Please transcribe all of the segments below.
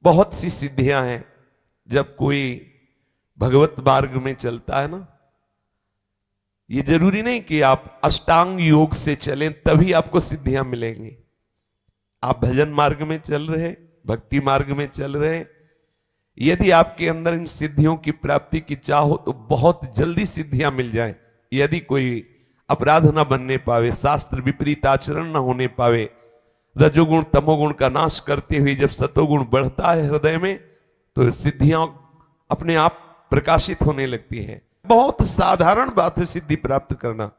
बहुत सी सिद्धियां हैं। जब कोई भगवत मार्ग में चलता है ना, ये जरूरी नहीं कि आप अष्टांग योग से चलें तभी आपको सिद्धियां मिलेंगी। आप भजन मार्ग में चल रहे, भक्ति मार्ग में चल रहे, यदि आपके अंदर इन सिद्धियों की प्राप्ति की चाह हो तो बहुत जल्दी सिद्धियां मिल जाएं। यदि कोई अपराध न बनने पावे, शास्त्र विपरीत आचरण न होने पावे, रजोगुण तमोगुण का नाश करते हुए जब सतोगुण बढ़ता है हृदय में, तो सिद्धियां अपने आप प्रकाशित होने लगती हैं। बहुत साधारण बात है सिद्धि प्राप्त करना,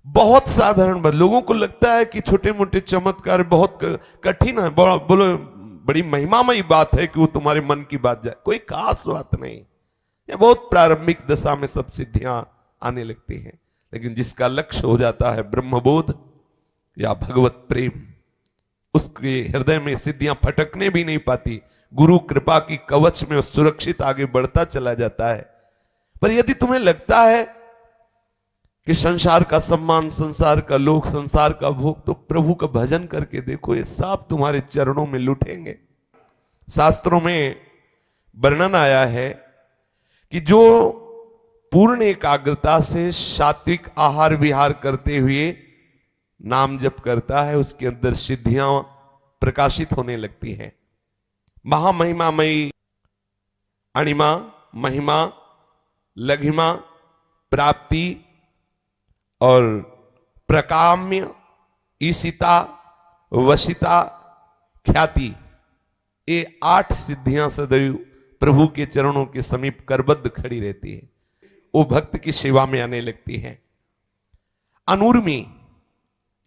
बहुत साधारण बात। लोगों को लगता है कि छोटे मोटे चमत्कार बहुत कठिन है, बोलो बड़ी महिमामयी बात है कि वो तुम्हारे मन की बात जाए। कोई खास बात नहीं, ये बहुत प्रारंभिक दशा में सब सिद्धियां आने लगती हैं। लेकिन जिसका लक्ष्य हो जाता है ब्रह्मबोध या भगवत प्रेम, उसके हृदय में सिद्धियां फटकने भी नहीं पाती। गुरु कृपा की कवच में सुरक्षित आगे बढ़ता चला जाता है। पर यदि तुम्हें लगता है कि संसार का सम्मान, संसार का लोक, संसार का भोग, तो प्रभु का भजन करके देखो, ये सब तुम्हारे चरणों में लुटेंगे। शास्त्रों में वर्णन आया है कि जो पूर्ण एकाग्रता से सात्विक आहार विहार करते हुए नाम जप करता है, उसके अंदर सिद्धियां प्रकाशित होने लगती हैं। महामहिमामयी अणिमा, महिमा, लघिमा, प्राप्ति और प्रकाम्य, ईशिता, वशिता, ख्याति, ये 8 सिद्धियां सदैव प्रभु के चरणों के समीप करबद्ध खड़ी रहती है। वो भक्त की सेवा में आने लगती है। अनूर्मी,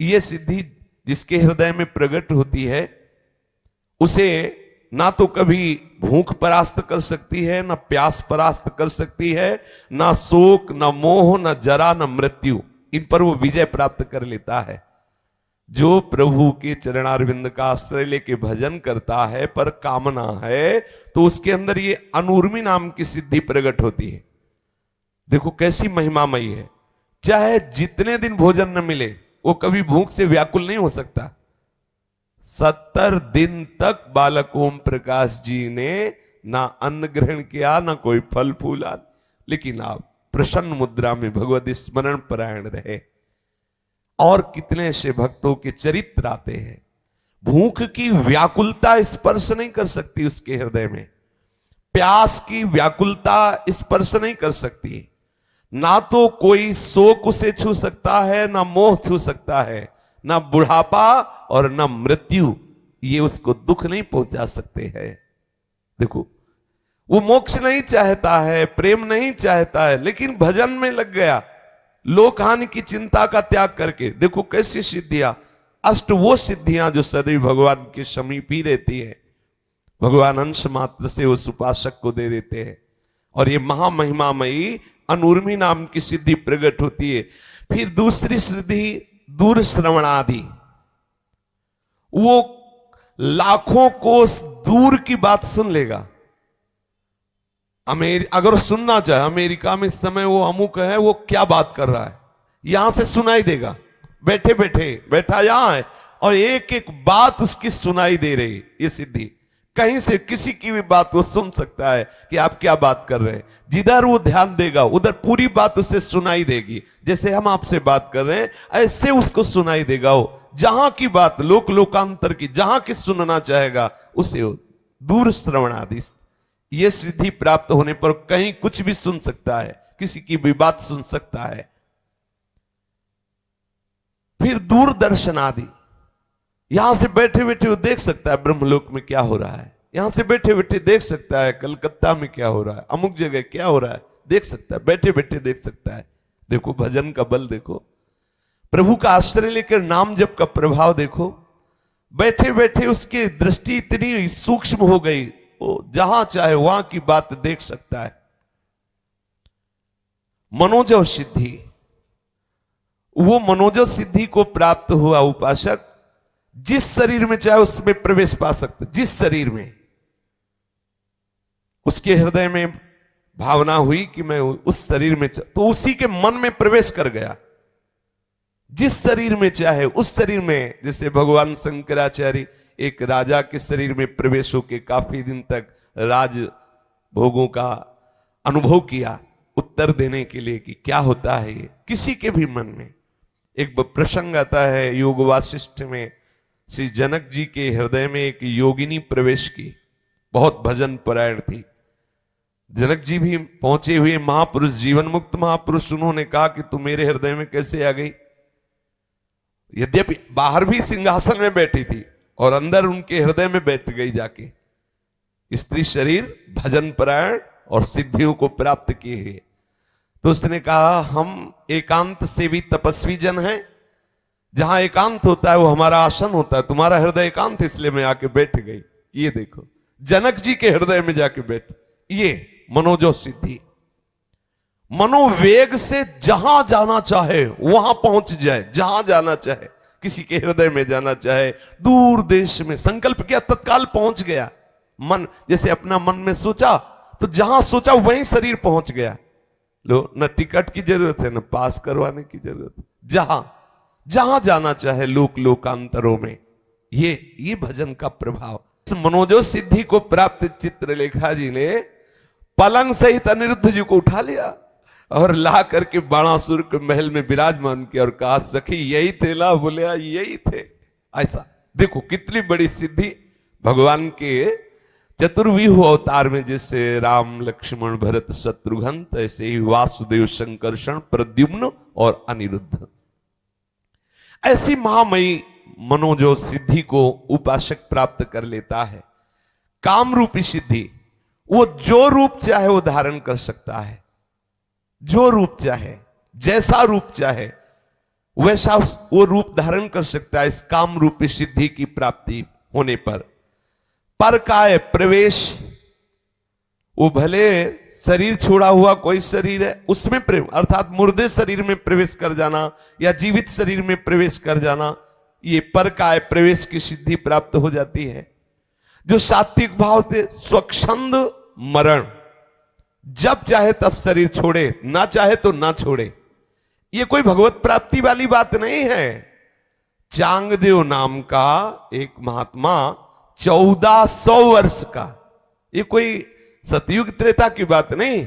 ये सिद्धि जिसके हृदय में प्रकट होती है, उसे ना तो कभी भूख परास्त कर सकती है, ना प्यास परास्त कर सकती है, ना शोक, ना मोह, ना जरा, ना मृत्यु, इन पर वो विजय प्राप्त कर लेता है। जो प्रभु के चरणारविंद का आश्रय लेके भजन करता है पर कामना है, तो उसके अंदर ये अनूर्मी नाम की सिद्धि प्रकट होती है। देखो कैसी महिमामयी है। चाहे जितने दिन भोजन न मिले, वो कभी भूख से व्याकुल नहीं हो सकता। 70 दिन तक बालक ओम प्रकाश जी ने ना अन्न ग्रहण किया, ना कोई फल फूला, लेकिन आप प्रसन्न मुद्रा में भगवत स्मरण परायण रहे। और कितने से भक्तों के चरित्र आते हैं। भूख की व्याकुलता स्पर्श नहीं कर सकती उसके हृदय में, प्यास की व्याकुलता स्पर्श नहीं कर सकती, ना तो कोई शोक उसे छू सकता है, ना मोह छू सकता है, ना बुढ़ापा और ना मृत्यु, ये उसको दुख नहीं पहुंचा सकते हैं। देखो, वो मोक्ष नहीं चाहता है, प्रेम नहीं चाहता है, लेकिन भजन में लग गया, लोक हानि की चिंता का त्याग करके। देखो कैसी सिद्धियां, अष्ट वो सिद्धियां जो सदैव भगवान के समीप ही रहती है। भगवान अंश मात्र से उस उपासक को दे देते हैं। और ये महामहिमामयी अनूर्मी नाम की सिद्धि प्रकट होती है। फिर दूसरी सिद्धि दूर श्रवणादि, वो लाखों कोस दूर की बात सुन लेगा। अगर सुनना चाहे, अमेरिका में इस समय वो अमुक है, वो क्या बात कर रहा है, यहां से सुनाई देगा। बैठे बैठे बैठा यहां है और एक एक बात उसकी सुनाई दे रही। ये सिद्धि कहीं से किसी की भी बात वो सुन सकता है कि आप क्या बात कर रहे हैं। जिधर वो ध्यान देगा उधर पूरी बात उसे सुनाई देगी। जैसे हम आपसे बात कर रहे हैं, ऐसे उसको सुनाई देगा। वो जहां की बात, लोक लोकांतर की, जहां की सुनना चाहेगा उसे दूर श्रवणादि, ये सिद्धि प्राप्त होने पर कहीं कुछ भी सुन सकता है, किसी की भी बात सुन सकता है। फिर दूरदर्शन आदि, यहां से बैठे बैठे वो देख सकता है ब्रह्मलोक में क्या हो रहा है, यहां से बैठे बैठे देख सकता है कलकत्ता में क्या हो रहा है, अमुक जगह क्या हो रहा है, देख सकता है, बैठे बैठे देख सकता है। देखो भजन का बल देखो, प्रभु का आश्रय लेकर नाम जप का प्रभाव देखो। बैठे बैठे उसकी दृष्टि इतनी सूक्ष्म हो गई, वो जहां चाहे वहां की बात देख सकता है। मनोजव सिद्धि, वो मनोजव सिद्धि को प्राप्त हुआ उपासक जिस शरीर में चाहे उसमें प्रवेश पा सकता। जिस शरीर में उसके हृदय में भावना हुई कि मैं उस शरीर में, तो उसी के मन में प्रवेश कर गया। जिस शरीर में चाहे उस शरीर में, जैसे भगवान शंकराचार्य एक राजा के शरीर में प्रवेश होकर काफी दिन तक राज भोगों का अनुभव किया, उत्तर देने के लिए कि क्या होता है ये। किसी के भी मन में एक प्रसंग आता है योग वासिष्ठ में, श्री जनक जी के हृदय में एक योगिनी प्रवेश की, बहुत भजन परायण थी। जनक जी भी पहुंचे हुए महापुरुष, जीवन मुक्त महापुरुष, उन्होंने कहा कि तू मेरे हृदय में कैसे आ गई। यद्यपि बाहर भी सिंहासन में बैठी थी और अंदर उनके हृदय में बैठ गई जाके। स्त्री शरीर, भजन परायण और सिद्धियों को प्राप्त किए हुए। तो उसने कहा हम एकांत सेवी तपस्वी जन हैं, जहां एकांत होता है वो हमारा आसन होता है, तुम्हारा हृदय एकांत इसलिए मैं आके बैठ गई। ये देखो जनक जी के हृदय में जाके बैठ, ये मनोजो सिद्धि। मनोवेग से जहां जाना चाहे वहां पहुंच जाए, जहां जाना चाहे, किसी के हृदय में जाना चाहे, दूर देश में संकल्प किया तत्काल पहुंच गया। मन जैसे अपना मन में सोचा तो जहां सोचा वहीं शरीर पहुंच गया। लो, न टिकट की जरूरत है न पास करवाने की जरूरत, जहां जहां जाना चाहे लोक लोकांतरों में। ये भजन का प्रभाव। इस मनोजो सिद्धि को प्राप्त चित्रलेखा जी ने पलंग सहित अनिरुद्ध जी को उठा लिया और ला करके बाणासुर के महल में विराजमान किया और कहा सखी यही थे ना? बोले यही थे। ऐसा देखो कितनी बड़ी सिद्धि भगवान के चतुर्व्यूह अवतार में, जैसे राम लक्ष्मण भरत शत्रुघ्न, ऐसे ही वासुदेव संकर्षण प्रद्युम्न और अनिरुद्ध। ऐसी महामयी मनोजो सिद्धि को उपासक प्राप्त कर लेता है। काम रूपी सिद्धि, वो जो रूप चाहे वो धारण कर सकता है, जो रूप चाहे, जैसा रूप चाहे वैसा वो रूप धारण कर सकता है। इस काम रूपी सिद्धि की प्राप्ति होने पर काय प्रवेश, वो भले शरीर छोड़ा हुआ कोई शरीर है उसमें प्रेम, अर्थात मुर्दे शरीर में प्रवेश कर जाना या जीवित शरीर में प्रवेश कर जाना, ये पर काय प्रवेश की सिद्धि प्राप्त हो जाती है। जो सात्विक भाव से स्वच्छंद मरण, जब चाहे तब शरीर छोड़े, ना चाहे तो ना छोड़े, ये कोई भगवत प्राप्ति वाली बात नहीं है। चांगदेव नाम का एक महात्मा 1400 वर्ष का, ये कोई सतयुग त्रेता की बात नहीं,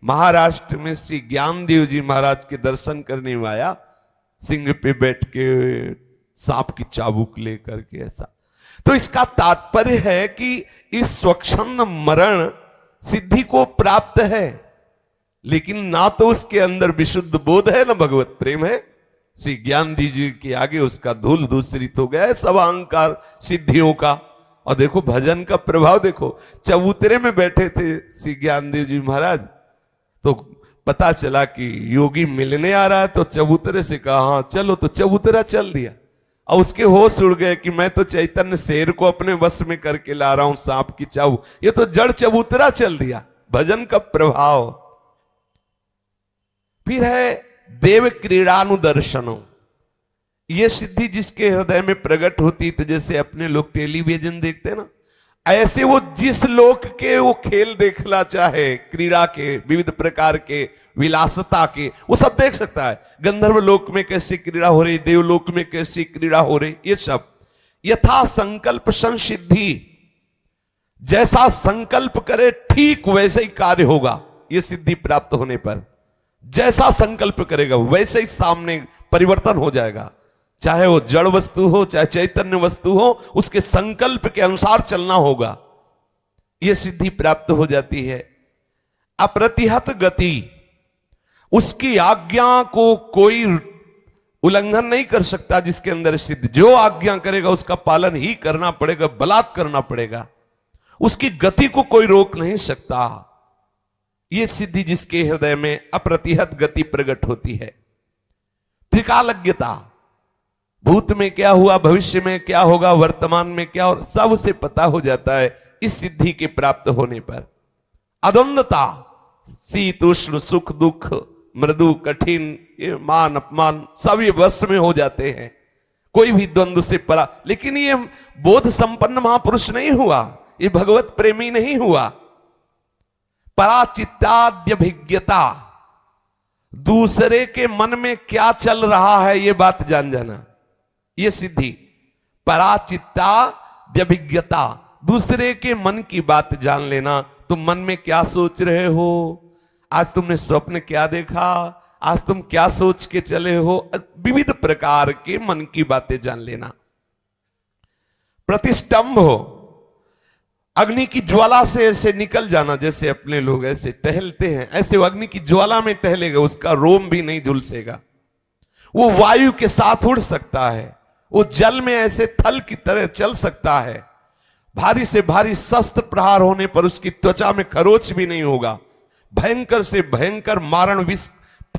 महाराष्ट्र में श्री ज्ञानदेव जी महाराज के दर्शन करने में आया, सिंह पे बैठ के सांप की चाबुक लेकर के। ऐसा तो इसका तात्पर्य है कि इस स्वच्छंद मरण सिद्धि को प्राप्त है, लेकिन ना तो उसके अंदर विशुद्ध बोध है ना भगवत प्रेम है। श्री ज्ञानदेव जी के आगे उसका धूल दूसरित हो गया है सब अहंकार सिद्धियों का। और देखो भजन का प्रभाव देखो, चबूतरे में बैठे थे श्री ज्ञानदेव जी महाराज, तो पता चला कि योगी मिलने आ रहा है, तो चबूतरे से कहा हाँ चलो, तो चबूतरा चल दिया। और उसके होश उड़ गए कि मैं तो चैतन्य शेर को अपने वश में करके ला रहा हूं, सांप की चाबू, ये तो जड़ चबूतरा चल दिया। भजन का प्रभाव। फिर है देव क्रीड़ानुदर्शनों, ये सिद्धि जिसके हृदय में प्रकट होती, तो जैसे अपने लोग टेलीविजन देखते हैं ना, ऐसे वो जिस लोक के वो खेल देखना चाहे, क्रीड़ा के विविध प्रकार के, विलासता के, वो सब देख सकता है। गंधर्व लोक में कैसी क्रीड़ा हो रही, देवलोक में कैसी क्रीड़ा हो रही, ये सब यथा संकल्प संसिद्धि, जैसा संकल्प करे ठीक वैसे ही कार्य होगा। ये सिद्धि प्राप्त होने पर जैसा संकल्प करेगा वैसे ही सामने परिवर्तन हो जाएगा। चाहे वो जड़ वस्तु हो चाहे चैतन्य वस्तु हो, उसके संकल्प के अनुसार चलना होगा। यह सिद्धि प्राप्त हो जाती है। अप्रतिहत गति, उसकी आज्ञा को कोई उल्लंघन नहीं कर सकता जिसके अंदर सिद्धि। जो आज्ञा करेगा उसका पालन ही करना पड़ेगा, बलात् करना पड़ेगा, उसकी गति को कोई रोक नहीं सकता। यह सिद्धि जिसके हृदय में अप्रतिहत गति प्रकट होती है। त्रिकालज्ञता, भूत में क्या हुआ, भविष्य में क्या होगा, वर्तमान में क्या हो, सब उसे पता हो जाता है इस सिद्धि के प्राप्त होने पर। अद्वंदता, शीत उष्ण सुख दुख मृदु कठिन, ये मान अपमान सब ये वश में हो जाते हैं, कोई भी द्वंद्व से परा। लेकिन ये बोध संपन्न महापुरुष नहीं हुआ, ये भगवत प्रेमी नहीं हुआ। पराचित्ताद्यभिज्ञता, दूसरे के मन में क्या चल रहा है ये बात जान जाना, ये सिद्धि। पराचित्ता व्यभिज्ञता, दूसरे के मन की बात जान लेना। तुम मन में क्या सोच रहे हो, आज तुमने स्वप्न क्या देखा, आज तुम क्या सोच के चले हो, विविध प्रकार के मन की बातें जान लेना। प्रतिष्ठम्भ हो, अग्नि की ज्वाला से ऐसे निकल जाना, जैसे अपने लोग ऐसे टहलते हैं, ऐसे वो अग्नि की ज्वाला में टहलेगा, उसका रोम भी नहीं झुलसेगा। वो वायु के साथ उड़ सकता है, वो जल में ऐसे थल की तरह चल सकता है, भारी से भारी शस्त्र प्रहार होने पर उसकी त्वचा में खरोच भी नहीं होगा, भयंकर से भयंकर मारण विष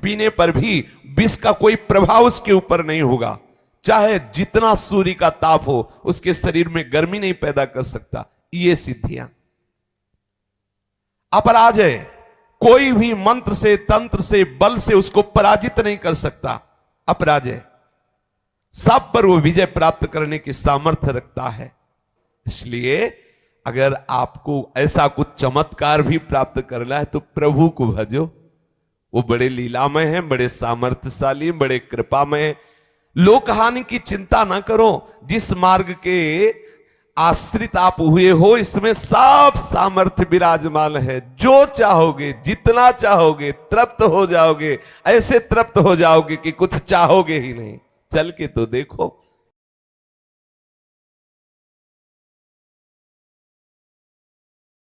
पीने पर भी विष का कोई प्रभाव उसके ऊपर नहीं होगा, चाहे जितना सूर्य का ताप हो उसके शरीर में गर्मी नहीं पैदा कर सकता। ये सिद्धियां। अपराजय, कोई भी मंत्र से, तंत्र से, बल से उसको पराजित नहीं कर सकता। अपराजय, सब पर वो विजय प्राप्त करने की सामर्थ्य रखता है। इसलिए अगर आपको ऐसा कुछ चमत्कार भी प्राप्त करना है तो प्रभु को भजो, वो बड़े लीलामय हैं, बड़े सामर्थ्यशाली, बड़े कृपामय। लोक हानि की चिंता ना करो, जिस मार्ग के आश्रित आप हुए हो इसमें सब सामर्थ्य विराजमान है। जो चाहोगे, जितना चाहोगे, तृप्त हो जाओगे, ऐसे तृप्त हो जाओगे कि कुछ चाहोगे ही नहीं। चल के तो देखो।